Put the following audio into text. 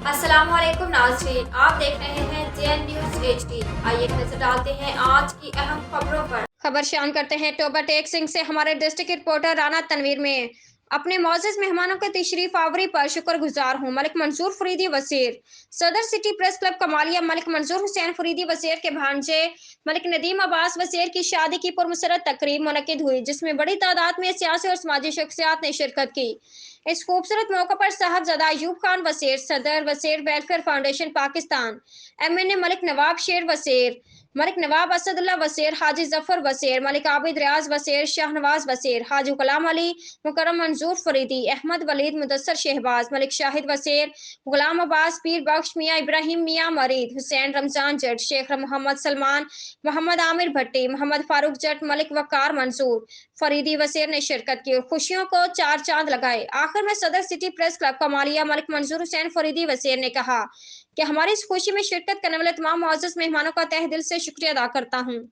السلام علیکم ناظرین، آپ دیکھ رہے ہیں JN نیوز HD۔ آئیے نظر ڈالتے ہیں آج کی اہم خبروں پر۔ خبر شامل کرتے ہیں ٹوبہ ٹیک سنگھ سے۔ ہمارے ڈسٹرکٹ رپورٹر رانا تنویر میں اپنے معزز مہمانوں کے تشریف آوری پر شکر گزار ہوں۔ ملک منظور فریدی وزیر صدر سٹی پریس کلب کمالیہ ملک منظور حسین فریدی وزیر کے بھانجے ملک ندیم عباس وزیر کی شادی کی پرمسرت تقریب منعقد ہوئی، جس میں بڑی تعداد میں سیاسی اور سماجی شخصیات نے شرکت کی۔ اس خوبصورت موقع پر صاحبزادہ ایوب خان وزیر صدر وزیر ویلفیئر فاؤنڈیشن پاکستان، MNA ملک نواب شیر وزیر، ملک نواب اسد اللہ وزیر، حاجی ظفر وزیر، ملک عابد ریاض وزیر، شاہ نواز وزیر، حاجی غلام علی مکرم منظور فریدی، احمد ولید مدثر شہباز، ملک شاہد وزیر، غلام عباس پیر بخش، میاں ابراہیم میاں مرید، حسین رمضان جٹ، شیخ محمد سلمان، محمد عامر بھٹی، محمد فاروق جٹ، ملک وقار منظور فریدی وزیر نے شرکت کی اور خوشیوں کو چار چاند لگائے۔ آخر میں صدر سٹی پریس کلب کمالیہ ملک منظور حسین فریدی وزیر نے کہا کہ ہماری اس خوشی میں شرکت کرنے والے تمام معزز مہمانوں کا تہہ دل سے شکریہ ادا کرتا ہوں۔